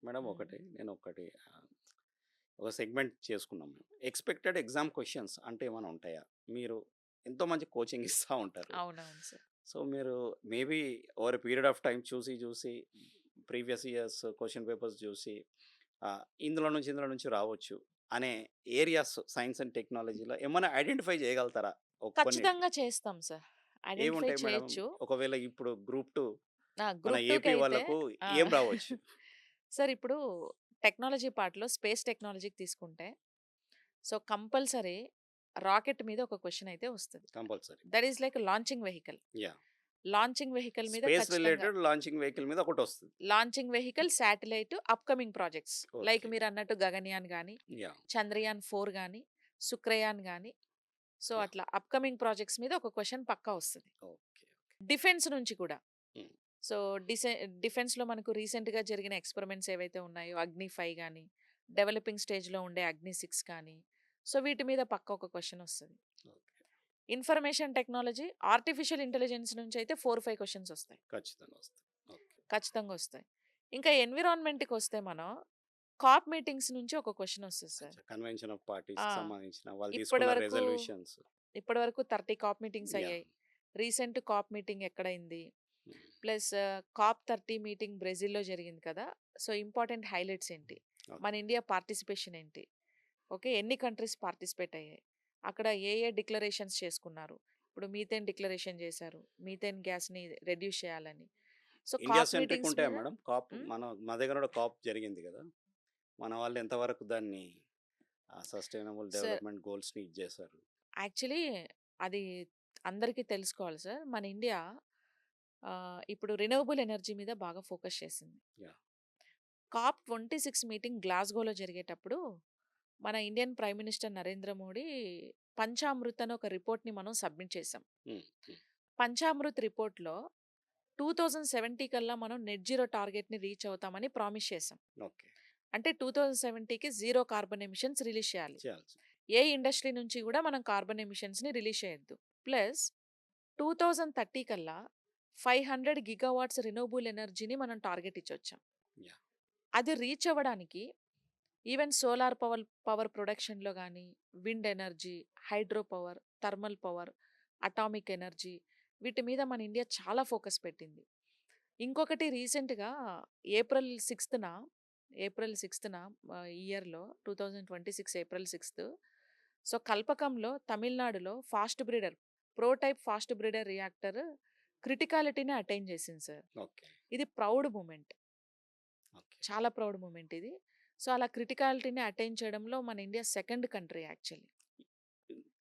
Madam హ్మ్. ఒకటి ఒక సెగ్మెంట్ చేసుకున్నాం మేము. ఎక్స్‌పెక్టెడ్ ఎగ్జామ్ క్వెషన్స్ అంటే ఏమైనా ఉంటాయా? మీరు ఎంతో మంచి కోచింగ్ ఇస్తా ఉంటారు. అవునవును సార్. సో, మీరు maybe over a period of time చూసి ప్రీవియస్ ఇయర్స్ క్వెషన్ పేపర్స్ చూసి ఇందులో నుంచి రావచ్చు అనే ఏరియాస్ సైన్స్ అండ్ టెక్నాలజీలో ఏమన్నా ఐడెంటిఫై చేయగలుగుతారా? కొన్నిటిని. ఖచ్చితంగా చేస్తాం సార్. ఐడెంటిఫై ఏముంటాయి మేడం? చేయొచ్చు. ఒకవేళ ఇప్పుడు గ్రూప్ 2 మన గ్రూప్ ఏపీ 2కైతే వాళ్ళకు ఆ! ఏం రావచ్చు? సార్ ఇప్పుడు టెక్నాలజీ పార్ట్‌లో స్పేస్ టెక్నాలజీకి తీసుకుంటే, సో, కంపల్సరీ రాకెట్ మీద ఒక క్వెషన్ అయితే వస్తది. Compulsory. That is like launching vehicle. Yeah! Launching vehicle మీద స్పేస్ ఖచ్చితంగా రిలేటెడ్ లాంచింగ్ వెహికల్ మీద ఒకటొస్తది. Launching vehicle, satellite, upcoming projects like okay. మీరన్నట్టు గగన్‌యాన్ గాని, యాహ్! చంద్రయాన్ 4 గాని, శుక్రయాన్ గాని, సో, యాహ్! అట్లా అప్‌కమింగ్ ప్రాజెక్ట్స్ మీద ఒక క్వెషన్ పక్కా వస్తది. ఓకే. డిఫెన్స్ నుంచి కూడా. హ్మ్. సో, డిఫెన్స్‌లో మనకు రీసెంట్‌గా జరిగిన ఎక్స్‌పెరిమెంట్స్ ఏవైతే ఉన్నాయో 'అగ్ని-5' గాని, డెవలపింగ్ స్టేజ్‌లో ఉండే 'అగ్ని-6' కానీ, సో, వీటి మీద పక్కా ఒక క్వెషన్ వస్తది. Okay. Information technology, artificial intelligence నుంచయితే 4, 5 క్వెషన్స్ వస్తాయి. ఖచ్చితంగా వస్తది. ఓకే. ఖచ్చితంగా వస్తాయి. ఇంకా ఎన్విరాన్మెంట్‌కొస్తే మనం కాప్ మీటింగ్స్ నుంచి ఒక క్వెషన్ వస్తది సార్. అచ్చా! కన్వెన్షన్ ఆఫ్ ఆ! పార్టీస్‌కి సంబంధించిన వాళ్ళు ఇప్పటి తీసుకున్న వరకు రిజల్యూషన్స్. ఇప్పటివరకు 30 కాప్ మీటింగ్స్ యాహ్! అయ్యాయి. రీసెంట్ కాప్ మీటింగ్ ఎక్కడైంది? హ్మ్. ప్లస్ కాప్ 30 మీటింగ్ బ్రెజిల్‌లో జరిగింది కదా! సో, ఇంపార్టెంట్ హైలైట్స్ ఏంటి? మన ఓకే. ఇండియా పార్టిసిపేషన్ ఏంటి? ఓకే. ఎన్ని కంట్రీస్ పార్టిసిపేట్ అయ్యాయి? అక్కడ ఏ ఏ డిక్లరేషన్స్ చేసుకున్నారు? ఇప్పుడు మీథేన్ డిక్లరేషన్ చేశారు. మీథేన్ గ్యాస్‌ని రెడ్యూస్ చేయాలని. So, India COP centric meetings ఉంటాయా మీద మేడం? కాప్ హ్మ్. మా దగ్గర కూడా కాప్ జరిగింది గదా! మన వాళ్ళు ఎంతవరకు దాన్ని సస్టైనబుల్ సార్ డెవలప్‌మెంట్ గోల్స్‌ని ఇది చేశారు? యాక్చువల్లీ అది అందరికీ తెలుసుకోవాలి సార్. మన ఇండియా ఇప్పుడు రినవబుల్ ఎనర్జీ మీద బాగా ఫోకస్ చేసింది. యాహ్! కాప్ 26 మీటింగ్ గ్లాస్గోలో జరిగేటప్పుడు మన Indian prime minister Narendra Modi Panchamrit అని ఒక రిపోర్ట్‌ని మనం సబ్మిట్ చేసాం. హ్మ్. హ్మ్. పంచామృత్ రిపోర్ట్‌లో 2070 కల్లా మనం నెట్ జీరో టార్గెట్‌ని రీచ్ అవుతామని ప్రామిస్ చేసాం. ఓకే. అంటే 2070కి జీరో కార్బన్ ఎమిషన్స్ రిలీజ్ చేయాలి. చేయాల్సి. ఏ ఇండస్ట్రీ నుంచి కూడా మనం కార్బన్ ఎమిషన్స్‌ని రిలీజ్ చేయొద్దు. ప్లస్ 2030 కల్లా 500 గిగావాట్స్ రినవబుల్ ఎనర్జీని మనం టార్గెట్ ఇచ్చొచ్చాం. యాహ్! అది రీచ్ అవ్వడానికి ఈవెన్ సోలార్ పవర్ ప్రొడక్షన్‌లో గానీ, wind energy, hydro power, thermal power, atomic energy వీటి మీద మన ఇండియా చాలా ఫోకస్ పెట్టింది. ఇంకొకటి రీసెంట్‌గా ఏప్రిల్ 6న ఏప్రిల్ 6న ఈ ఇయర్‌లో 2026 ఏప్రిల్ 6 సో, కల్పకంలో తమిళనాడులో ప్రోటైప్ ఫాస్ట్ బ్రీడర్ రియాక్టర్ క్రిటికాలిటీని అటైన్ చేసింది సార్. ఓకే. ఇది ప్రౌడ్ మూమెంట్. ఓకే. చాలా ప్రౌడ్ మూమెంట్ ఇది. సో, అలా క్రిటికాలిటీని అటైన్ చేయడంలో మన ఇండియా సెకండ్ కంట్రీ యాక్చువల్లీ.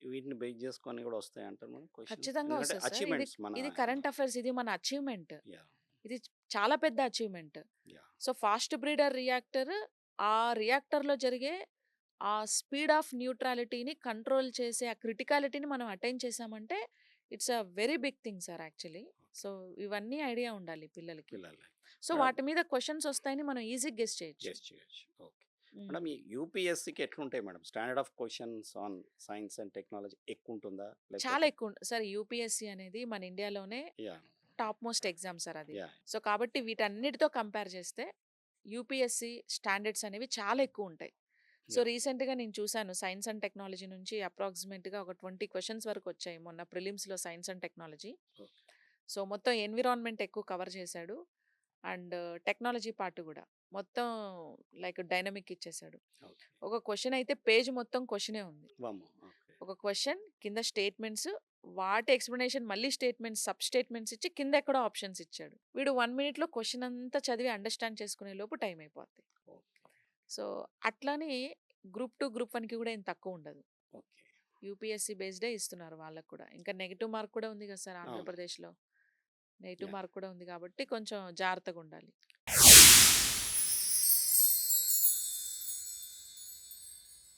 వీటిని బేస్ చేసుకొని కూడా వస్తాయంటారా మేడం క్వెషన్స్? ఖచ్చితంగా ఎందుకంటే వస్తది సార్. ఇది అచీవ్‌మెంట్స్ మన. ఇది కరెంట్ అఫైర్స్ ఇది మన అచీవ్‌మెంట్. యాహ్! ఇది చాలా పెద్ద achievement. Yeah! So, fast breeder reactor ఆ రియాక్టర్‌లో జరిగే ఆ స్పీడ్ ఆఫ్ న్యూట్రాలిటీని కంట్రోల్ చేసే ఆ క్రిటికాలిటీని మనం అటైన్ చేసామంటే it's a very big thing sir actually. So, ఇవన్నీ ఐడియా ఉండాలి పిల్లలకి. పిల్లలే. సో, మేడం వాటి మీద క్వెషన్స్ వస్తాయని మనం ఈజీగా గెస్ చేయొచ్చు. గెస్ చేయొచ్చు. ఓకే. హ్మ్. మేడం ఈ యూపీఎస్‌సికి ఎట్లుంటాయి madam? Standard of questions on science and technology ఎక్కువుంటుందా? చాలా లేకపోతే. సార్ యూపీఎస్‌సి అనేది మన ఇండియాలోనే yeah! Top most exam sir అది. యాహ్! సో, కాబట్టి వీటన్నిటితో కంపేర్ చేస్తే యూపీఎస్‌సి స్టాండర్డ్స్ అనేవి చాలా ఎక్కువుంటాయి. So, yeah! రీసెంట్‌గా నేను చూసాను సైన్స్ అండ్ టెక్నాలజీ నుంచి అప్రాక్సిమేట్‌గా ఒక 20 క్వెషన్స్ వరకు వచ్చాయి మొన్న ప్రిలిమ్స్‌లో science and technology. Okay. So, మొత్తం ఎన్విరాన్మెంట్ ఎక్కువ కవర్ చేశాడు. అండ్ టెక్నాలజీ పార్ట్ గూడా. మొత్తం లైక్ డైనమిక్ ఇచ్చేసాడు. ఓకే. ఒక క్వెషన్ అయితే పేజ్ మొత్తం క్వెషనే ఉంది. వామ్మో! ఓకే. ఒక క్వెషన్ కింద స్టేట్మెంట్స్ వాటి ఎక్స్‌ప్లనేషన్ మళ్ళీ స్టేట్మెంట్స్, సబ్ స్టేట్మెంట్స్ ఇచ్చి కింద ఎక్కడో ఆప్షన్స్ ఇచ్చాడు. వీడు 1 మినిట్‌లో క్వెషన్ అంతా చదివి అండర్‌స్టాండ్ చేసుకునే లోపు టైం అయిపోద్ది. ఓకే. సో, అట్లని గ్రూప్ 2, గ్రూప్ 1కి కూడా ఏం తక్కువ ఉండదు. ఓకే. యూపీఎస్‌సి బేస్డే ఇస్తున్నారు వాళ్ళకి కూడా. ఇంకా నెగెటివ్ మార్క్ కూడా ఉంది కదా సార్ అవును. ఆంధ్రప్రదేశ్‌లో. Negative yeah! మార్క్ కూడా ఉంది కాబట్టి కొంచెం జాగ్రత్తగా ఉండాలి.